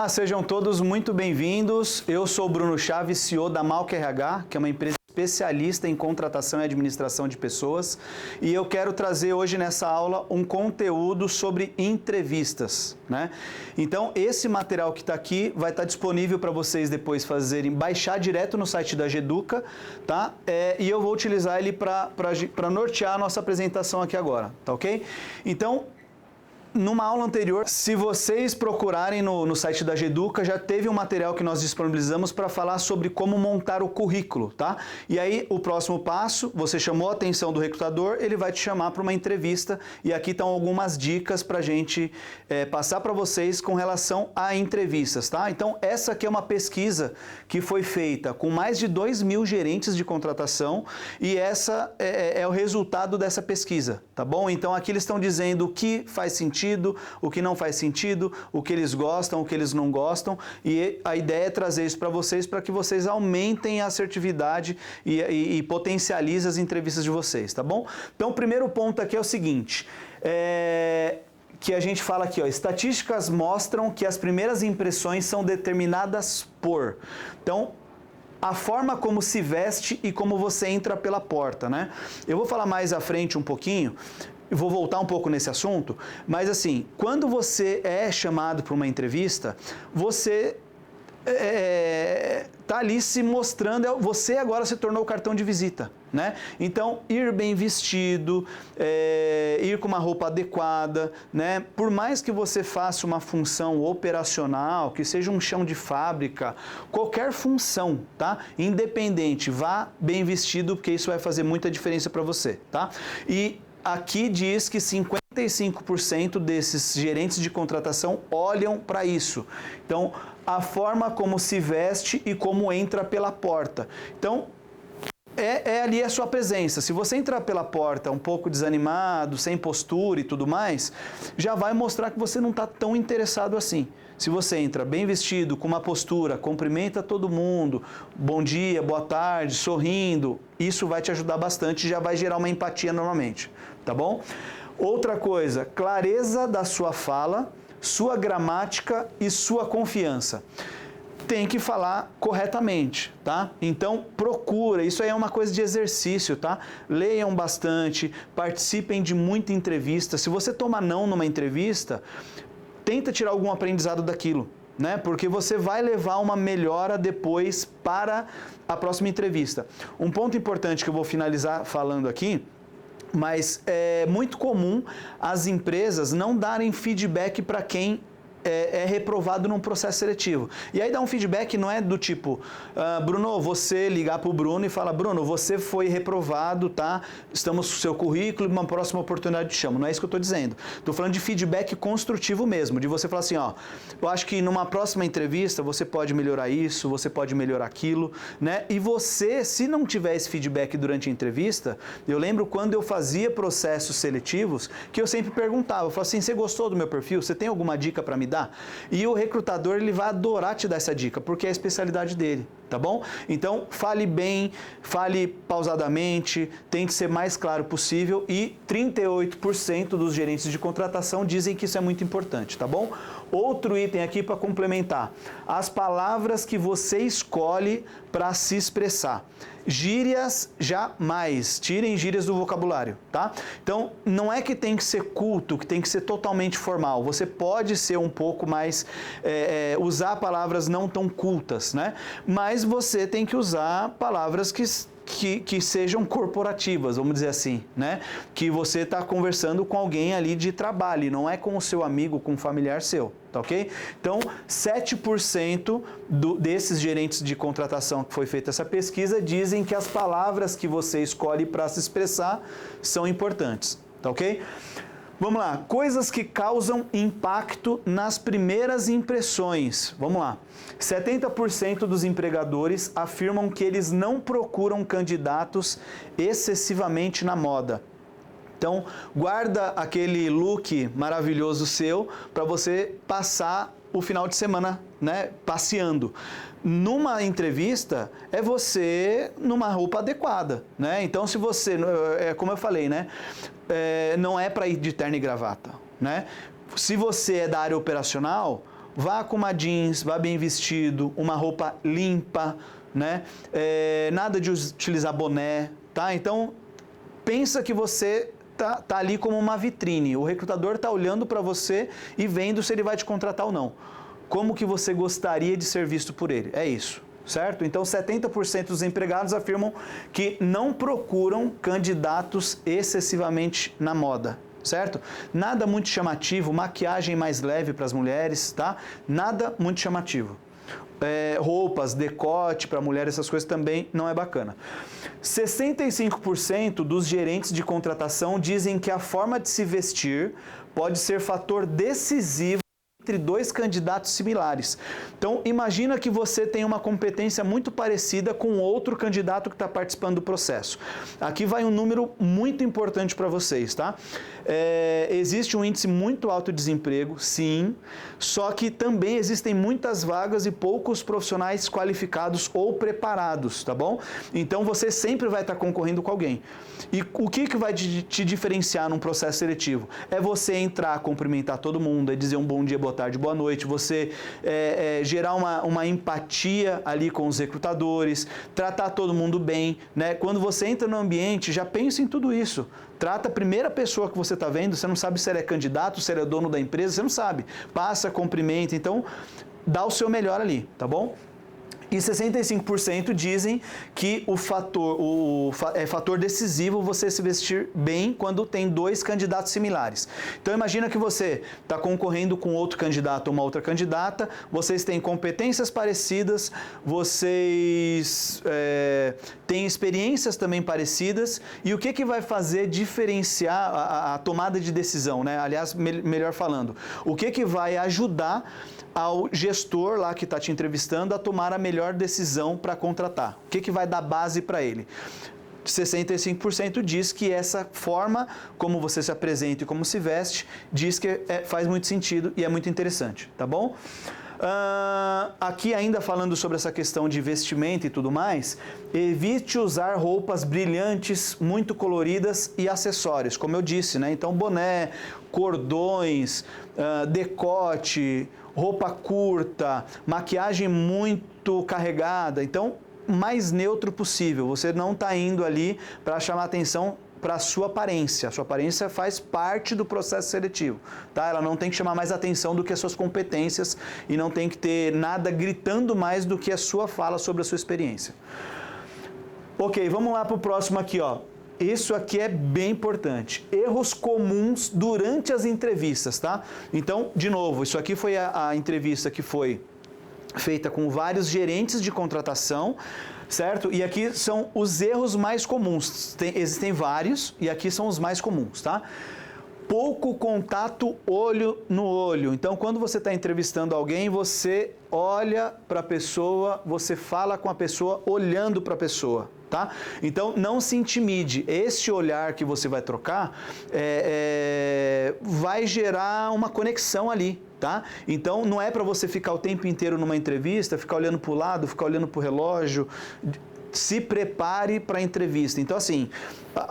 Olá, sejam todos muito bem-vindos. Eu sou o Bruno Chaves, CEO da Malc RH, que é uma empresa especialista em contratação e administração de pessoas, e eu quero trazer hoje nessa aula um conteúdo sobre entrevistas, né? Então, esse material que está aqui vai estar disponível para vocês depois baixar direto no site da Geduca, tá? E eu vou utilizar ele para nortear a nossa apresentação aqui agora, tá ok? Então, numa aula anterior, se vocês procurarem no site da Geduca, já teve um material que nós disponibilizamos para falar sobre como montar o currículo, tá? E aí, o próximo passo, você chamou a atenção do recrutador, ele vai te chamar para uma entrevista, e aqui estão algumas dicas para a gente passar para vocês com relação a entrevistas, tá? Então, essa aqui é uma pesquisa que foi feita com mais de 2.000 gerentes de contratação, e essa é o resultado dessa pesquisa, tá bom? Então, aqui eles estão dizendo o que faz sentido, o que não faz sentido, o que eles gostam, o que eles não gostam, e a ideia é trazer isso para que vocês aumentem a assertividade e potencializem as entrevistas de vocês, tá bom? Então, o primeiro ponto aqui é o seguinte, que a gente fala aqui, ó, estatísticas mostram que as primeiras impressões são determinadas por... Então, a forma como se veste e como você entra pela porta, né? Eu vou falar mais à frente um pouquinho, vou voltar um pouco nesse assunto, mas assim, quando você é chamado para uma entrevista, você tá ali se mostrando, você agora se tornou o cartão de visita, né? Então, ir bem vestido, ir com uma roupa adequada, né? Por mais que você faça uma função operacional, que seja um chão de fábrica, qualquer função, tá? Independente, vá bem vestido, porque isso vai fazer muita diferença para você, tá? E aqui diz que 55% desses gerentes de contratação olham para isso. Então, a forma como se veste e como entra pela porta. Então, ali a sua presença. Se você entrar pela porta um pouco desanimado, sem postura e tudo mais, já vai mostrar que você não está tão interessado assim. Se você entra bem vestido, com uma postura, cumprimenta todo mundo, bom dia, boa tarde, sorrindo, isso vai te ajudar bastante e já vai gerar uma empatia normalmente, tá bom? Outra coisa, clareza da sua fala, sua gramática e sua confiança. Tem que falar corretamente, tá? Então, procura, isso aí é uma coisa de exercício, tá? Leiam bastante, participem de muita entrevista. Se você toma não numa entrevista, tenta tirar algum aprendizado daquilo, né? Porque você vai levar uma melhora depois para a próxima entrevista. Um ponto importante que eu vou finalizar falando aqui, mas é muito comum as empresas não darem feedback para quem é reprovado num processo seletivo. E aí dá um feedback, não é do tipo, Bruno, você ligar para o Bruno e falar, Bruno, você foi reprovado, tá? Estamos com o seu currículo, uma próxima oportunidade te chamo. Não é isso que eu estou dizendo. Estou falando de feedback construtivo mesmo, de você falar assim, ó, eu acho que numa próxima entrevista você pode melhorar isso, você pode melhorar aquilo, né? E você, se não tiver esse feedback durante a entrevista, eu lembro quando eu fazia processos seletivos, que eu sempre perguntava, eu falava assim, você gostou do meu perfil? Você tem alguma dica para me dar? E o recrutador, ele vai adorar te dar essa dica, porque é a especialidade dele, tá bom? Então, fale bem, fale pausadamente, tente ser mais claro possível, e 38% dos gerentes de contratação dizem que isso é muito importante, tá bom? Outro item aqui para complementar, as palavras que você escolhe para se expressar. Gírias, jamais. Tirem gírias do vocabulário, tá? Então, não é que tem que ser culto, que tem que ser totalmente formal. Você pode ser um pouco mais, usar palavras não tão cultas, né? Mas você tem que usar palavras que sejam corporativas, vamos dizer assim, né? Que você está conversando com alguém ali de trabalho, não é com o seu amigo, com um familiar seu, tá ok? Então, 7% desses gerentes de contratação que foi feita essa pesquisa dizem que as palavras que você escolhe para se expressar são importantes, tá ok? Vamos lá, coisas que causam impacto nas primeiras impressões. Vamos lá. 70% dos empregadores afirmam que eles não procuram candidatos excessivamente na moda. Então, guarda aquele look maravilhoso seu para você passar o final de semana, né, passeando. Numa entrevista, é você numa roupa adequada, né? Então, se você, como eu falei, né, não é para ir de terno e gravata, né? Se você é da área operacional, vá com uma jeans, vá bem vestido, uma roupa limpa, né? Nada de utilizar boné, tá? Então, pensa que você tá ali como uma vitrine. O recrutador está olhando para você e vendo se ele vai te contratar ou não. Como que você gostaria de ser visto por ele? É isso, certo? Então, 70% dos empregados afirmam que não procuram candidatos excessivamente na moda, certo? Nada muito chamativo, maquiagem mais leve para as mulheres, tá? Nada muito chamativo. Roupas, decote para mulher, essas coisas também não é bacana. 65% dos gerentes de contratação dizem que a forma de se vestir pode ser fator decisivo entre dois candidatos similares. Então, imagina que você tem uma competência muito parecida com outro candidato que está participando do processo. Aqui vai um número muito importante para vocês, tá? Existe um índice muito alto de desemprego, sim, só que também existem muitas vagas e poucos profissionais qualificados ou preparados, tá bom? Então, você sempre vai estar concorrendo com alguém. E o que vai te diferenciar num processo seletivo? É você entrar, cumprimentar todo mundo, é dizer um bom dia, boa tarde, boa noite, você gerar uma empatia ali com os recrutadores, tratar todo mundo bem, né? Quando você entra no ambiente, já pensa em tudo isso. Trata a primeira pessoa que você está vendo, você não sabe se ele é candidato, se ele é dono da empresa, você não sabe. Passa, cumprimenta, então dá o seu melhor ali, tá bom? E 65% dizem que é fator decisivo você se vestir bem quando tem dois candidatos similares. Então imagina que você está concorrendo com outro candidato ou uma outra candidata, vocês têm competências parecidas, vocês têm experiências também parecidas, e o que vai fazer diferenciar a tomada de decisão, né? Aliás, melhor falando, o que vai ajudar ao gestor lá que está te entrevistando a tomar a melhor decisão para contratar? O que vai dar base para ele? 65% diz que essa forma como você se apresenta e como se veste, diz que faz muito sentido e é muito interessante, tá bom? Aqui ainda falando sobre essa questão de vestimenta e tudo mais, evite usar roupas brilhantes, muito coloridas e acessórios, como eu disse, né? Então boné, cordões, decote, roupa curta, maquiagem muito carregada, então mais neutro possível. Você não está indo ali para chamar atenção para a sua aparência. A sua aparência faz parte do processo seletivo, tá? Ela não tem que chamar mais atenção do que as suas competências e não tem que ter nada gritando mais do que a sua fala sobre a sua experiência. Ok, vamos lá para o próximo aqui, ó. Isso aqui é bem importante. Erros comuns durante as entrevistas, tá? Então, de novo, isso aqui foi a entrevista que foi feita com vários gerentes de contratação, certo? E aqui são os erros mais comuns. Existem vários e aqui são os mais comuns, tá? Pouco contato olho no olho. Então, quando você está entrevistando alguém, você olha para a pessoa, você fala com a pessoa olhando para a pessoa, tá? Então, não se intimide. Este olhar que você vai trocar vai gerar uma conexão ali, tá? Então, não é para você ficar o tempo inteiro numa entrevista, ficar olhando para o lado, ficar olhando para o relógio. Se prepare para a entrevista. Então, assim,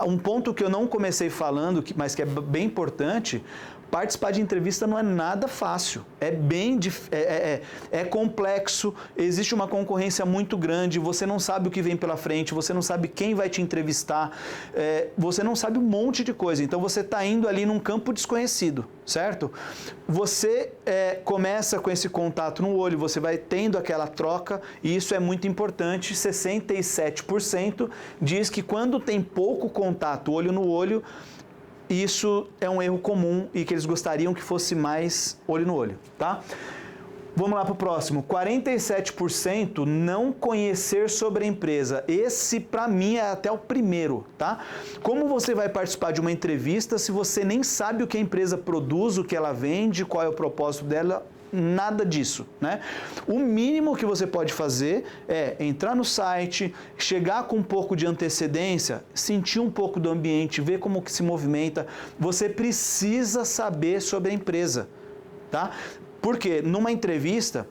um ponto que eu não comecei falando, mas que é bem importante, participar de entrevista não é nada fácil, é complexo, existe uma concorrência muito grande, você não sabe o que vem pela frente, você não sabe quem vai te entrevistar, você não sabe um monte de coisa, então você está indo ali num campo desconhecido, certo? Você começa com esse contato no olho, você vai tendo aquela troca e isso é muito importante. 67% diz que quando tem pouco contato olho no olho, isso é um erro comum e que eles gostariam que fosse mais olho no olho, tá? Vamos lá para o próximo. 47% não conhecer sobre a empresa. Esse, para mim, é até o primeiro, tá? Como você vai participar de uma entrevista se você nem sabe o que a empresa produz, o que ela vende, qual é o propósito dela? Nada disso, né? O mínimo que você pode fazer é entrar no site, chegar com um pouco de antecedência, sentir um pouco do ambiente, ver como que se movimenta. Você precisa saber sobre a empresa, tá? Porque numa entrevista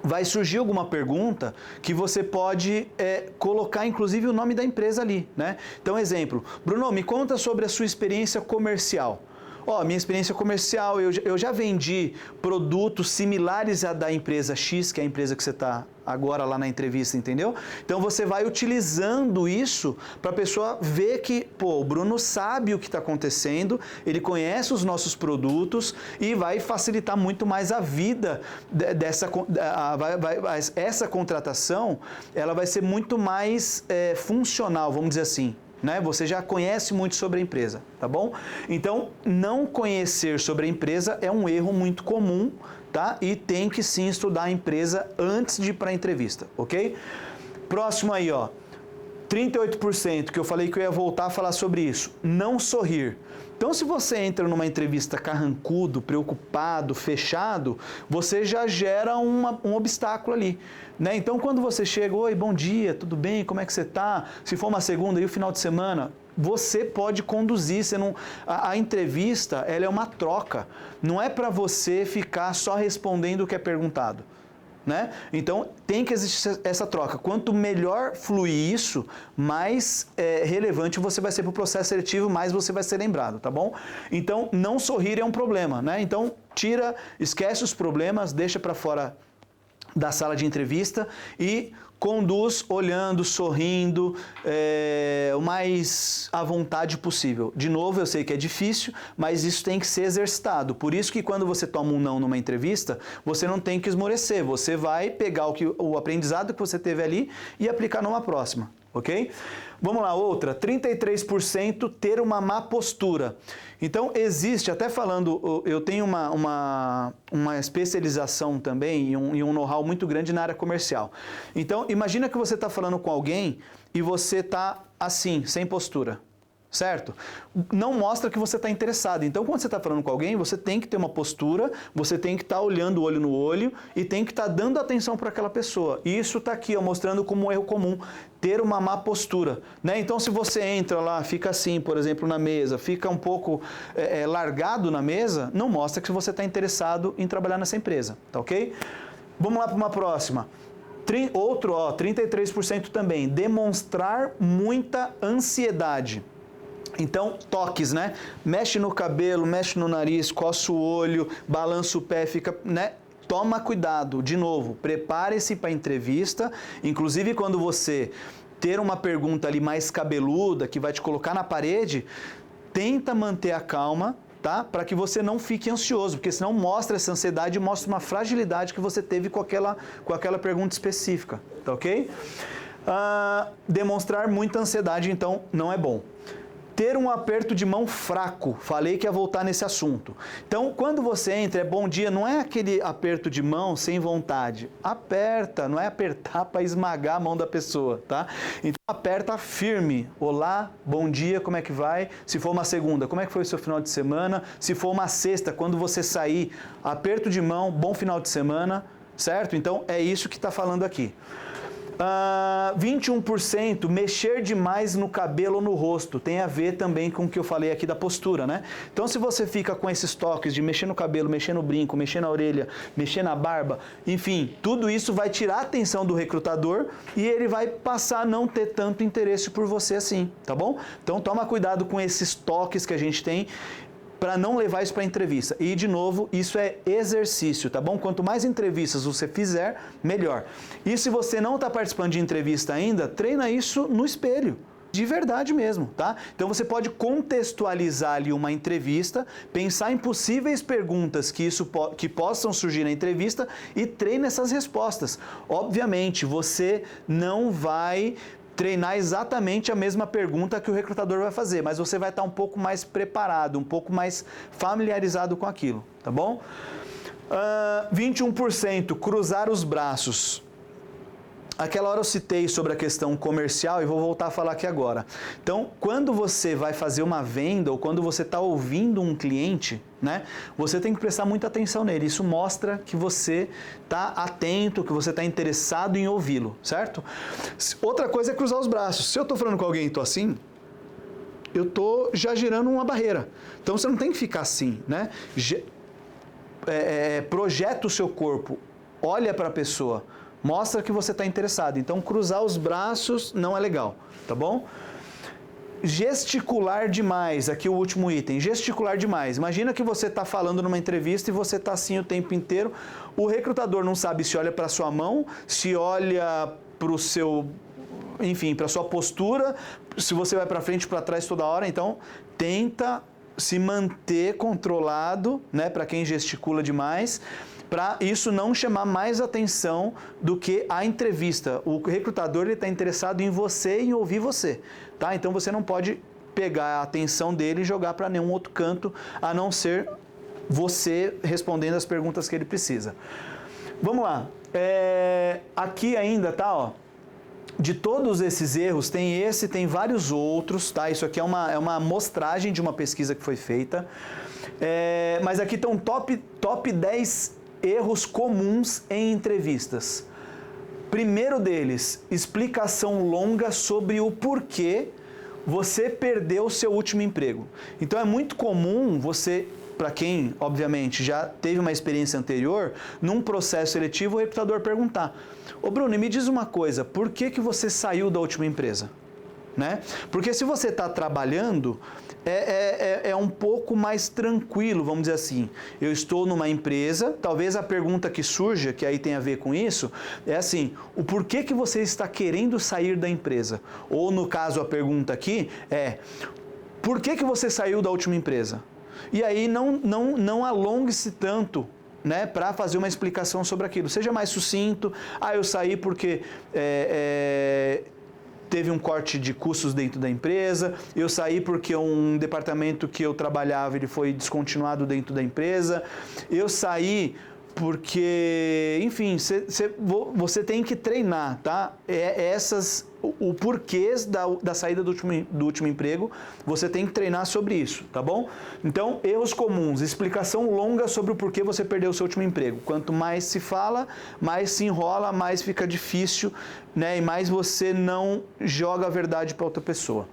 vai surgir alguma pergunta que você pode colocar inclusive o nome da empresa ali, né? Então, exemplo, Bruno, me conta sobre a sua experiência comercial. Ó, minha experiência comercial, eu já vendi produtos similares à da empresa X, que é a empresa que você está agora lá na entrevista, entendeu? Então você vai utilizando isso para a pessoa ver que, pô, o Bruno sabe o que está acontecendo, ele conhece os nossos produtos e vai facilitar muito mais a vida essa contratação, ela vai ser muito mais funcional, vamos dizer assim. Né? Você já conhece muito sobre a empresa, tá bom? Então, não conhecer sobre a empresa é um erro muito comum, tá? E tem que sim estudar a empresa antes de ir para a entrevista, ok? Próximo aí, ó. 38%, que eu falei que eu ia voltar a falar sobre isso. Não sorrir. Então, se você entra numa entrevista carrancudo, preocupado, fechado, você já gera um obstáculo ali, né? Então, quando você chega, oi, bom dia, tudo bem, como é que você está? Se for uma segunda e o final de semana, você pode conduzir, você não, a entrevista, ela é uma troca, não é para você ficar só respondendo o que é perguntado. Né? Então, tem que existir essa troca. Quanto melhor fluir isso, mais relevante você vai ser para o processo seletivo, mais você vai ser lembrado, tá bom? Então, não sorrir é um problema, né? Então, esquece os problemas, deixa para fora da sala de entrevista e conduz olhando, sorrindo, o mais à vontade possível. De novo, eu sei que é difícil, mas isso tem que ser exercitado. Por isso que quando você toma um não numa entrevista, você não tem que esmorecer. Você vai pegar o aprendizado que você teve ali e aplicar numa próxima, ok? Vamos lá, outra, 33% ter uma má postura. Então, existe, até falando, eu tenho uma especialização também e um know-how muito grande na área comercial. Então, imagina que você está falando com alguém e você está assim, sem postura. Certo? Não mostra que você está interessado. Então, quando você está falando com alguém, você tem que ter uma postura, você tem que estar olhando o olho no olho e tem que estar dando atenção para aquela pessoa. E isso está aqui, ó, mostrando como um erro comum, ter uma má postura. Né? Então, se você entra lá, fica assim, por exemplo, na mesa, fica um pouco largado na mesa, não mostra que você está interessado em trabalhar nessa empresa. Tá ok? Vamos lá para uma próxima. Outro, ó, 33% também. Demonstrar muita ansiedade. Então, toques, né? Mexe no cabelo, mexe no nariz, coça o olho, balança o pé, fica, né? Toma cuidado. De novo, prepare-se para a entrevista. Inclusive, quando você ter uma pergunta ali mais cabeluda, que vai te colocar na parede, tenta manter a calma, tá? Para que você não fique ansioso, porque senão mostra essa ansiedade e mostra uma fragilidade que você teve com aquela pergunta específica, tá ok? Demonstrar muita ansiedade, então, não é bom. Ter um aperto de mão fraco, falei que ia voltar nesse assunto. Então, quando você entra, bom dia, não é aquele aperto de mão sem vontade. Aperta, não é apertar para esmagar a mão da pessoa, tá? Então, aperta firme. Olá, bom dia, como é que vai? Se for uma segunda, como é que foi o seu final de semana? Se for uma sexta, quando você sair, aperto de mão, bom final de semana, certo? Então, é isso que está falando aqui. 21% mexer demais no cabelo ou no rosto. Tem a ver também com o que eu falei aqui da postura, né? Então, se você fica com esses toques de mexer no cabelo, mexer no brinco, mexer na orelha, mexer na barba, enfim, tudo isso vai tirar a atenção do recrutador e ele vai passar a não ter tanto interesse por você assim, tá bom? Então, toma cuidado com esses toques que a gente tem para não levar isso para a entrevista. E, de novo, isso é exercício, tá bom? Quanto mais entrevistas você fizer, melhor. E se você não está participando de entrevista ainda, treina isso no espelho. De verdade mesmo, tá? Então você pode contextualizar ali uma entrevista, pensar em possíveis perguntas que possam surgir na entrevista e treina essas respostas. Obviamente, você não vai treinar exatamente a mesma pergunta que o recrutador vai fazer, mas você vai estar um pouco mais preparado, um pouco mais familiarizado com aquilo, tá bom? 21%, cruzar os braços. Aquela hora eu citei sobre a questão comercial e vou voltar a falar aqui agora. Então, quando você vai fazer uma venda ou quando você está ouvindo um cliente, né, você tem que prestar muita atenção nele. Isso mostra que você está atento, que você está interessado em ouvi-lo, certo? Outra coisa é cruzar os braços. Se eu estou falando com alguém e estou assim, eu estou já gerando uma barreira. Então, você não tem que ficar assim, né? Projeta o seu corpo, olha para a pessoa, mostra que você está interessado. Então, cruzar os braços não é legal, tá bom? Gesticular demais, aqui o último item, gesticular demais. Imagina que você está falando numa entrevista e você está assim o tempo inteiro, o recrutador não sabe se olha para a sua mão, se olha para o seu, enfim, para a sua postura, se você vai para frente, para trás toda hora, então tenta se manter controlado, né, para quem gesticula demais, para isso não chamar mais atenção do que a entrevista. O recrutador está interessado em você e em ouvir você, tá? Então você não pode pegar a atenção dele e jogar para nenhum outro canto, a não ser você respondendo as perguntas que ele precisa. Vamos lá. Aqui ainda, tá, ó. De todos esses erros, tem esse, tem vários outros, tá? Isso aqui é uma amostragem de uma pesquisa que foi feita. Mas aqui estão top 10 erros comuns em entrevistas. Primeiro deles, explicação longa sobre o porquê você perdeu o seu último emprego. Então é muito comum você, para quem, obviamente, já teve uma experiência anterior, num processo seletivo, o recrutador perguntar: ô Bruno, me diz uma coisa, por que você saiu da última empresa? Né? Porque se você está trabalhando, é um pouco mais tranquilo, vamos dizer assim. Eu estou numa empresa, talvez a pergunta que surja, que aí tem a ver com isso, é assim: o porquê que você está querendo sair da empresa? Ou no caso a pergunta aqui é: por que você saiu da última empresa? E aí não alongue-se tanto, né, para fazer uma explicação sobre aquilo. Seja mais sucinto. Eu saí porque teve um corte de custos dentro da empresa, eu saí porque um departamento que eu trabalhava ele foi descontinuado dentro da empresa, eu saí porque, enfim, você tem que treinar, tá? O porquês da saída do último emprego, você tem que treinar sobre isso, tá bom? Então, erros comuns, explicação longa sobre o porquê você perdeu o seu último emprego. Quanto mais se fala, mais se enrola, mais fica difícil, né? E mais você não joga a verdade para outra pessoa.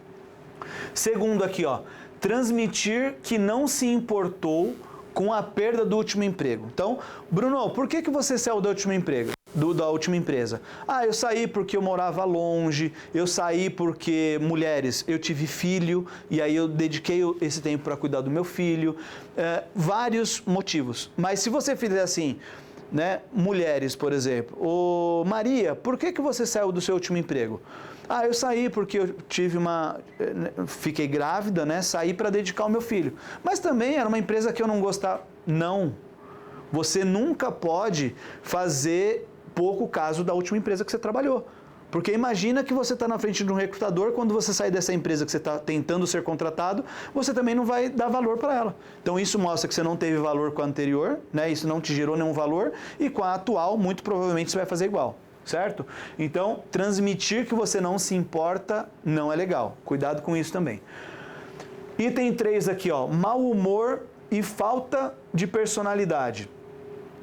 Segundo aqui, ó, transmitir que não se importou com a perda do último emprego. Então, Bruno, por que você saiu do último emprego? Da última empresa? Eu saí porque eu morava longe, eu saí porque, mulheres, eu tive filho, e aí eu dediquei esse tempo para cuidar do meu filho, vários motivos. Mas se você fizer assim, né, mulheres, por exemplo, ô Maria, por que você saiu do seu último emprego? Eu saí porque eu fiquei grávida, né? Saí para dedicar ao meu filho. Mas também era uma empresa que eu não gostava. Não. Você nunca pode fazer pouco caso da última empresa que você trabalhou. Porque imagina que você está na frente de um recrutador, quando você sair dessa empresa que você está tentando ser contratado, você também não vai dar valor para ela. Então isso mostra que você não teve valor com a anterior, né? Isso não te gerou nenhum valor, e com a atual, muito provavelmente você vai fazer igual. Certo? Então, transmitir que você não se importa não é legal. Cuidado com isso também. Item 3 aqui, ó, mau humor e falta de personalidade.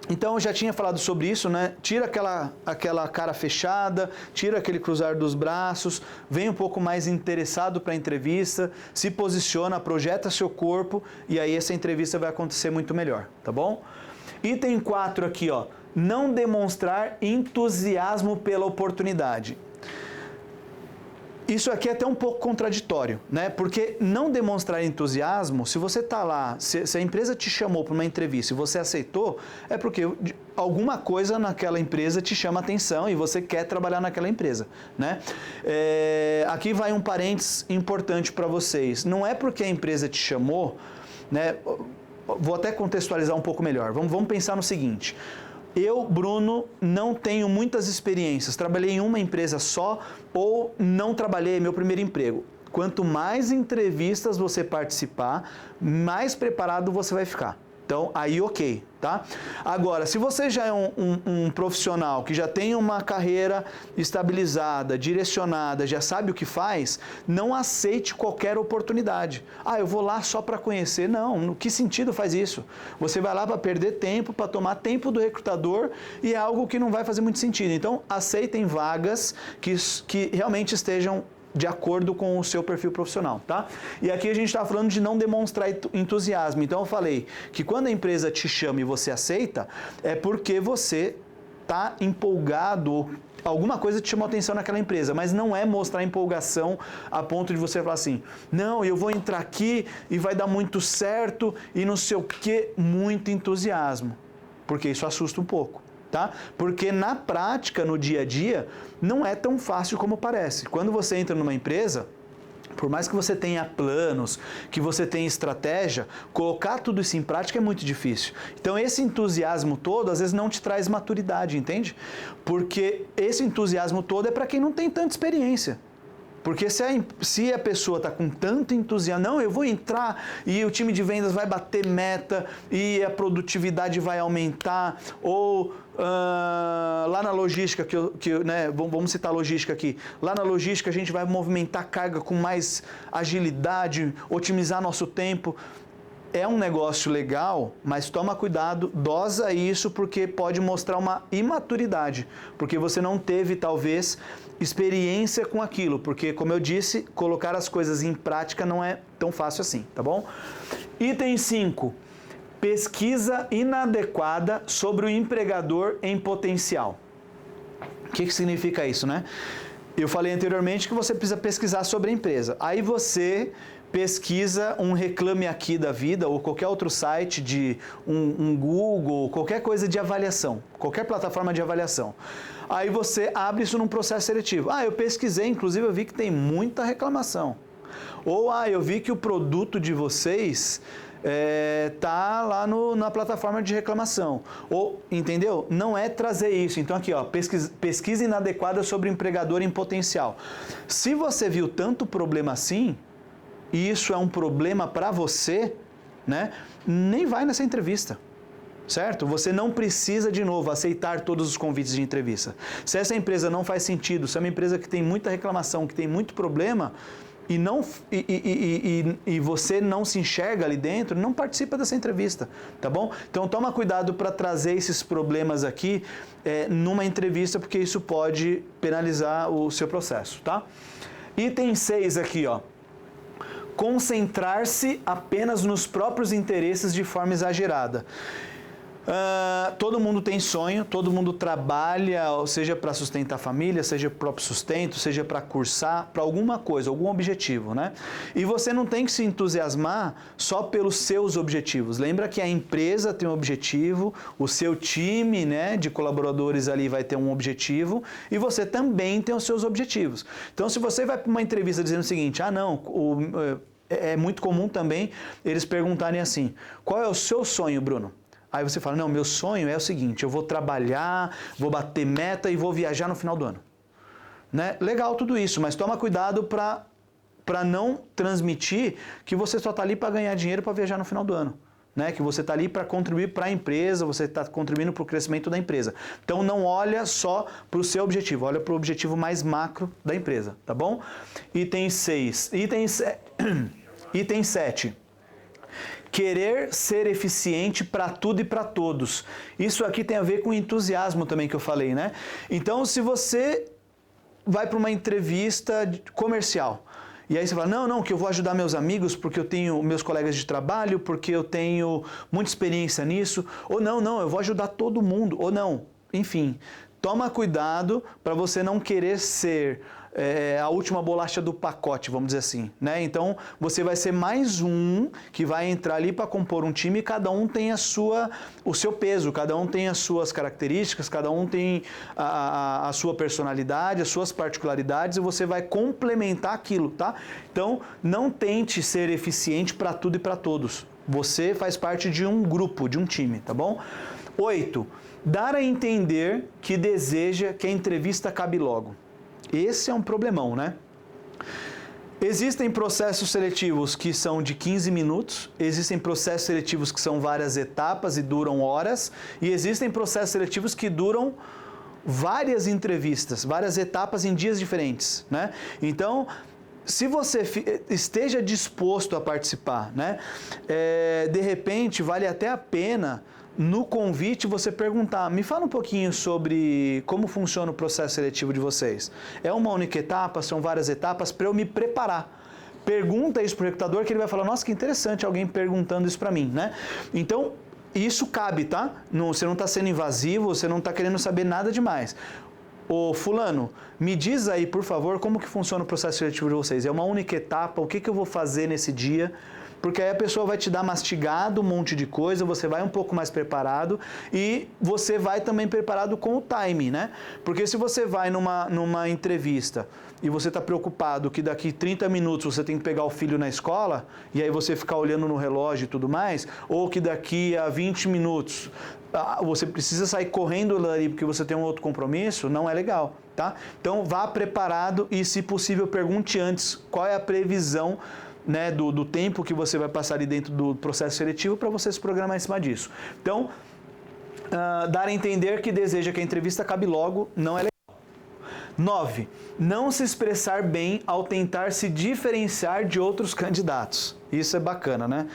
Então, eu já tinha falado sobre isso, né? Tira aquela cara fechada, tira aquele cruzar dos braços, vem um pouco mais interessado para a entrevista, se posiciona, projeta seu corpo, e aí essa entrevista vai acontecer muito melhor, tá bom? Item 4 aqui, ó, não demonstrar entusiasmo pela oportunidade. Isso aqui é até um pouco contraditório, né? Porque não demonstrar entusiasmo, se você está lá, se a empresa te chamou para uma entrevista e você aceitou, é porque alguma coisa naquela empresa te chama atenção e você quer trabalhar naquela empresa, né? Aqui vai um parênteses importante para vocês. Não é porque a empresa te chamou, né? Vou até contextualizar um pouco melhor. Vamos pensar no seguinte: eu, Bruno, não tenho muitas experiências, trabalhei em uma empresa só ou não trabalhei, é meu primeiro emprego. Quanto mais entrevistas você participar, mais preparado você vai ficar. Então, aí ok, tá? Agora, se você já é um profissional que já tem uma carreira estabilizada, direcionada, já sabe o que faz, não aceite qualquer oportunidade. Eu vou lá só para conhecer. Não, no que sentido faz isso? Você vai lá para perder tempo, para tomar tempo do recrutador, e é algo que não vai fazer muito sentido. Então, aceitem vagas que realmente estejam de acordo com o seu perfil profissional, tá? E aqui a gente está falando de não demonstrar entusiasmo. Então eu falei que quando a empresa te chama e você aceita, é porque você está empolgado, alguma coisa te chamou atenção naquela empresa, mas não é mostrar empolgação a ponto de você falar assim, não, eu vou entrar aqui e vai dar muito certo e não sei o que, muito entusiasmo, porque isso assusta um pouco, tá? Porque na prática, no dia a dia, não é tão fácil como parece. Quando você entra numa empresa, por mais que você tenha planos, que você tenha estratégia, colocar tudo isso em prática é muito difícil. Então esse entusiasmo todo, às vezes não te traz maturidade, entende? Porque esse entusiasmo todo é para quem não tem tanta experiência. Porque se a pessoa está com tanto entusiasmo, não, eu vou entrar e o time de vendas vai bater meta e a produtividade vai aumentar, ou lá na logística, né, vamos citar a logística aqui, lá na logística a gente vai movimentar carga com mais agilidade, otimizar nosso tempo. É um negócio legal, mas toma cuidado, dosa isso, porque pode mostrar uma imaturidade, porque você não teve, talvez, experiência com aquilo, porque, como eu disse, colocar as coisas em prática não é tão fácil assim, tá bom? Item 5, pesquisa inadequada sobre o empregador em potencial. O que significa isso, né? Eu falei anteriormente que você precisa pesquisar sobre a empresa, aí você pesquisa um Reclame Aqui da vida ou qualquer outro site de um Google, qualquer coisa de avaliação, qualquer plataforma de avaliação. Aí você abre isso num processo seletivo. Ah, eu pesquisei, inclusive eu vi que tem muita reclamação. Ou, eu vi que o produto de vocês tá lá na plataforma de reclamação. Ou, entendeu? Não é trazer isso. Então aqui, pesquisa inadequada sobre o empregador em potencial. Se você viu tanto problema assim, e isso é um problema para você, né? Nem vai nessa entrevista, certo? Você não precisa, de novo, aceitar todos os convites de entrevista. Se essa empresa não faz sentido, se é uma empresa que tem muita reclamação, que tem muito problema, e você não se enxerga ali dentro, não participa dessa entrevista, tá bom? Então toma cuidado para trazer esses problemas aqui numa entrevista, porque isso pode penalizar o seu processo, tá? Item 6 aqui, concentrar-se apenas nos próprios interesses de forma exagerada. Todo mundo tem sonho, todo mundo trabalha, seja para sustentar a família, seja para o próprio sustento, seja para cursar, para alguma coisa, algum objetivo, né? E você não tem que se entusiasmar só pelos seus objetivos. Lembra que a empresa tem um objetivo, o seu time, né, de colaboradores ali vai ter um objetivo e você também tem os seus objetivos. Então, se você vai para uma entrevista dizendo o seguinte, é muito comum também eles perguntarem assim, qual é o seu sonho, Bruno? Aí você fala, não, meu sonho é o seguinte, eu vou trabalhar, vou bater meta e vou viajar no final do ano. Né? Legal tudo isso, mas toma cuidado para não transmitir que você só está ali para ganhar dinheiro para viajar no final do ano. Né? Que você está ali para contribuir para a empresa, você está contribuindo para o crescimento da empresa. Então não olha só para o seu objetivo, olha para o objetivo mais macro da empresa, tá bom? Item 6. Item 7. Querer ser eficiente para tudo e para todos. Isso aqui tem a ver com o entusiasmo também que eu falei, né? Então, se você vai para uma entrevista comercial e aí você fala, não, que eu vou ajudar meus amigos porque eu tenho meus colegas de trabalho, porque eu tenho muita experiência nisso, ou não, eu vou ajudar todo mundo, ou não. Enfim, toma cuidado para você não querer ser a última bolacha do pacote, vamos dizer assim, né? Então, você vai ser mais um que vai entrar ali para compor um time e cada um tem o seu peso, cada um tem as suas características, cada um tem a sua personalidade, as suas particularidades e você vai complementar aquilo, tá? Então, não tente ser eficiente para tudo e para todos. Você faz parte de um grupo, de um time, tá bom? 8. Dar a entender que deseja que a entrevista acabe logo. Esse é um problemão, né? Existem processos seletivos que são de 15 minutos, existem processos seletivos que são várias etapas e duram horas, e existem processos seletivos que duram várias entrevistas, várias etapas em dias diferentes, né? Então, se você esteja disposto a participar, né? De repente, vale até a pena no convite você perguntar, me fala um pouquinho sobre como funciona o processo seletivo de vocês. É uma única etapa, são várias etapas, para eu me preparar. Pergunta isso para o recrutador que ele vai falar, nossa, que interessante alguém perguntando isso para mim, né? Então, isso cabe, tá? Você não está sendo invasivo, você não está querendo saber nada demais. ô fulano, me diz aí, por favor, como que funciona o processo seletivo de vocês? É uma única etapa? O que que eu vou fazer nesse dia? Porque aí a pessoa vai te dar mastigado um monte de coisa, você vai um pouco mais preparado e você vai também preparado com o time, né? Porque se você vai numa entrevista e você está preocupado que daqui 30 minutos você tem que pegar o filho na escola e aí você ficar olhando no relógio e tudo mais, ou que daqui a 20 minutos você precisa sair correndo dali porque você tem um outro compromisso, não é legal, tá? Então vá preparado e, se possível, pergunte antes qual é a previsão, né, do tempo que você vai passar ali dentro do processo seletivo para você se programar em cima disso. Então, dar a entender que deseja que a entrevista acabe logo não é legal. 9. Não se expressar bem ao tentar se diferenciar de outros candidatos. Isso é bacana, né?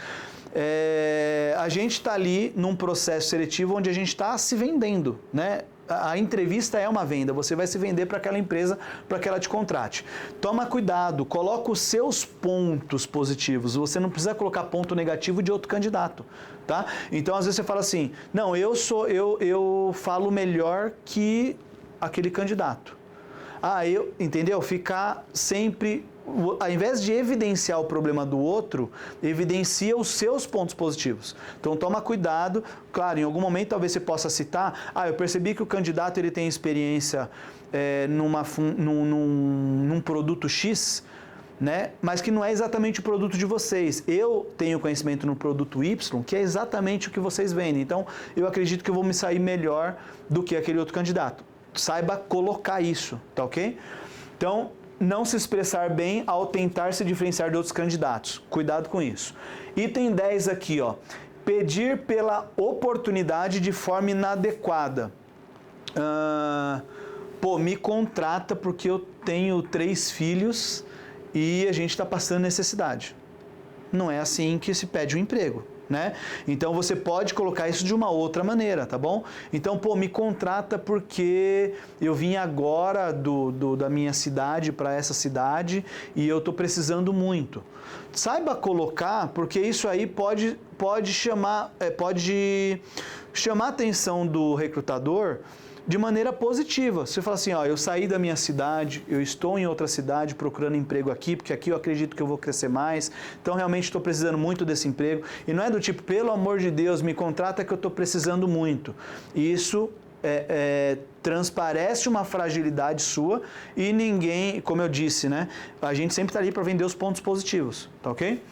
A gente está ali num processo seletivo onde a gente está se vendendo, né? A entrevista é uma venda, você vai se vender para aquela empresa, para que ela te contrate. Toma cuidado, coloca os seus pontos positivos, você não precisa colocar ponto negativo de outro candidato, tá? Então, às vezes você fala assim, não, eu falo melhor que aquele candidato. Entendeu? Ficar sempre, ao invés de evidenciar o problema do outro, evidencia os seus pontos positivos. Então toma cuidado, claro, em algum momento talvez você possa citar, eu percebi que o candidato ele tem experiência num produto X, né? Mas que não é exatamente o produto de vocês. Eu tenho conhecimento no produto Y, que é exatamente o que vocês vendem. Então eu acredito que eu vou me sair melhor do que aquele outro candidato. Saiba colocar isso, tá ok? Então, não se expressar bem ao tentar se diferenciar de outros candidatos. Cuidado com isso. Item 10 aqui, ó. Pedir pela oportunidade de forma inadequada. Me contrata porque eu tenho 3 filhos e a gente está passando necessidade. Não é assim que se pede um emprego, né? Então você pode colocar isso de uma outra maneira, tá bom? Então, me contrata porque eu vim agora da minha cidade para essa cidade e eu tô precisando muito. Saiba colocar, porque isso aí pode chamar a atenção do recrutador de maneira positiva. Você fala assim, eu saí da minha cidade, eu estou em outra cidade procurando emprego aqui, porque aqui eu acredito que eu vou crescer mais, então realmente estou precisando muito desse emprego. E não é do tipo, pelo amor de Deus, me contrata que eu estou precisando muito. Isso transparece uma fragilidade sua e ninguém, como eu disse, né? A gente sempre está ali para vender os pontos positivos, tá ok?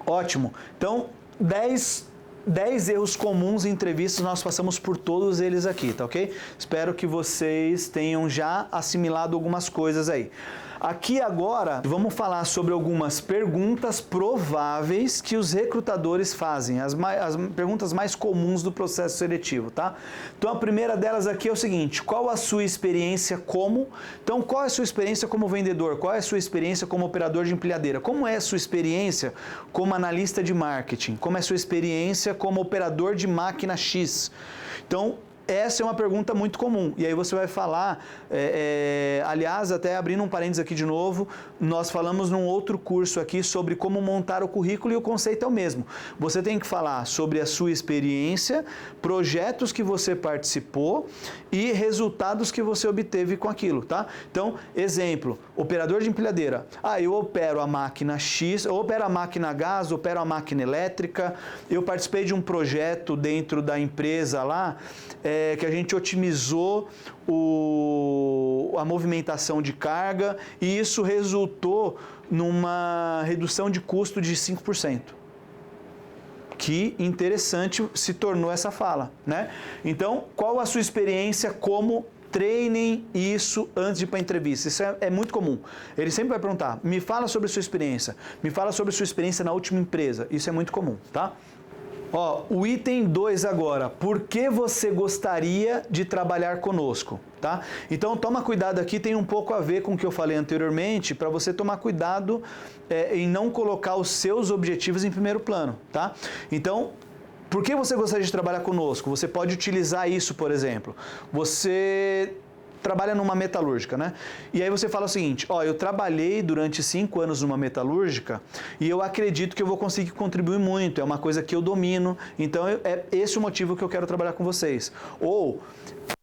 Ótimo. Então, 10 erros comuns em entrevistas, nós passamos por todos eles aqui, tá ok? Espero que vocês tenham já assimilado algumas coisas aí. Aqui agora, vamos falar sobre algumas perguntas prováveis que os recrutadores fazem, as perguntas mais comuns do processo seletivo, tá? Então, a primeira delas aqui é o seguinte, qual a sua experiência como? Então, qual é a sua experiência como vendedor? Qual é a sua experiência como operador de empilhadeira? Como é a sua experiência como analista de marketing? Como é a sua experiência como operador de máquina X? Então, essa é uma pergunta muito comum. E aí você vai falar, aliás, até abrindo um parênteses aqui de novo, nós falamos num outro curso aqui sobre como montar o currículo e o conceito é o mesmo. Você tem que falar sobre a sua experiência, projetos que você participou e resultados que você obteve com aquilo, tá? Então, exemplo, operador de empilhadeira. Eu opero a máquina X, eu opero a máquina a gás, opero a máquina elétrica, eu participei de um projeto dentro da empresa lá, que a gente otimizou a movimentação de carga e isso resultou numa redução de custo de 5%. Que interessante se tornou essa fala, né? Então, qual a sua experiência como treinem isso antes de ir para a entrevista? Isso é muito comum. Ele sempre vai perguntar, me fala sobre a sua experiência, me fala sobre a sua experiência na última empresa. Isso é muito comum, tá? O item 2 agora, por que você gostaria de trabalhar conosco, tá? Então toma cuidado aqui, tem um pouco a ver com o que eu falei anteriormente, para você tomar cuidado em não colocar os seus objetivos em primeiro plano, tá? Então, por que você gostaria de trabalhar conosco? Você pode utilizar isso, por exemplo, você trabalha numa metalúrgica, né? E aí você fala o seguinte, eu trabalhei durante 5 anos numa metalúrgica e eu acredito que eu vou conseguir contribuir muito, é uma coisa que eu domino, então é esse o motivo que eu quero trabalhar com vocês. Ou,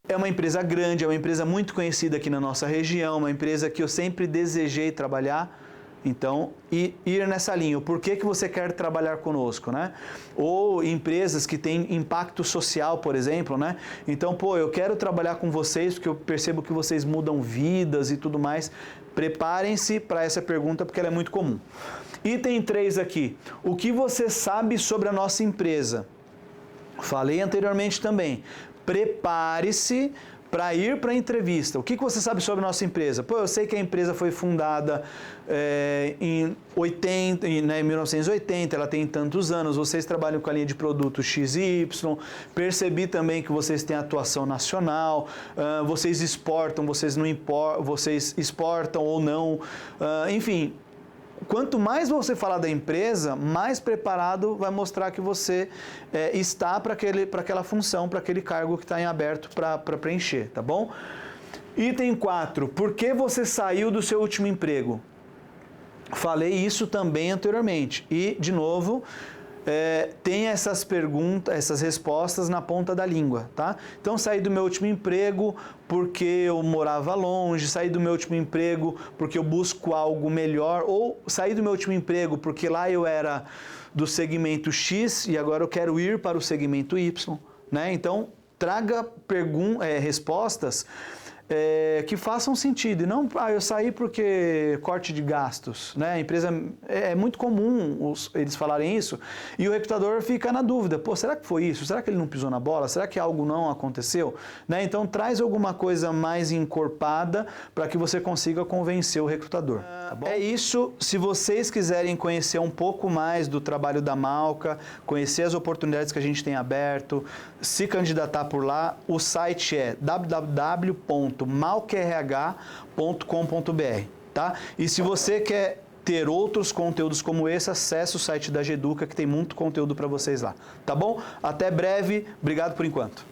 É uma empresa grande, é uma empresa muito conhecida aqui na nossa região, uma empresa que eu sempre desejei trabalhar. Então, ir nessa linha. Por que você quer trabalhar conosco, né? Ou empresas que têm impacto social, por exemplo, né? Então, eu quero trabalhar com vocês porque eu percebo que vocês mudam vidas e tudo mais. Preparem-se para essa pergunta porque ela é muito comum. Item 3 aqui. O que você sabe sobre a nossa empresa? Falei anteriormente também. Prepare-se para ir para a entrevista. O que você sabe sobre a nossa empresa? Eu sei que a empresa foi fundada em 1980, ela tem tantos anos, vocês trabalham com a linha de produtos X e Y, percebi também que vocês têm atuação nacional, vocês exportam, vocês exportam ou não, enfim. Quanto mais você falar da empresa, mais preparado vai mostrar que você está para aquela função, para aquele cargo que está em aberto para preencher, tá bom? Item 4. Por que você saiu do seu último emprego? Falei isso também anteriormente. E, de novo, tem essas perguntas, essas respostas na ponta da língua, tá? Então, saí do meu último emprego porque eu morava longe, saí do meu último emprego porque eu busco algo melhor, ou saí do meu último emprego porque lá eu era do segmento X e agora eu quero ir para o segmento Y, né? Então, traga respostas que façam sentido, e não, eu saí porque corte de gastos, né? A empresa, é muito comum eles falarem isso, e o recrutador fica na dúvida, será que foi isso? Será que ele não pisou na bola? Será que algo não aconteceu? Né? Então, traz alguma coisa mais encorpada para que você consiga convencer o recrutador. Tá bom? É isso. Se vocês quiserem conhecer um pouco mais do trabalho da Malca, conhecer as oportunidades que a gente tem aberto, se candidatar por lá, o site é www.malquerh.com.br, tá? E se você quer ter outros conteúdos como esse, acesse o site da Geduca, que tem muito conteúdo para vocês lá, tá bom? Até breve, obrigado por enquanto.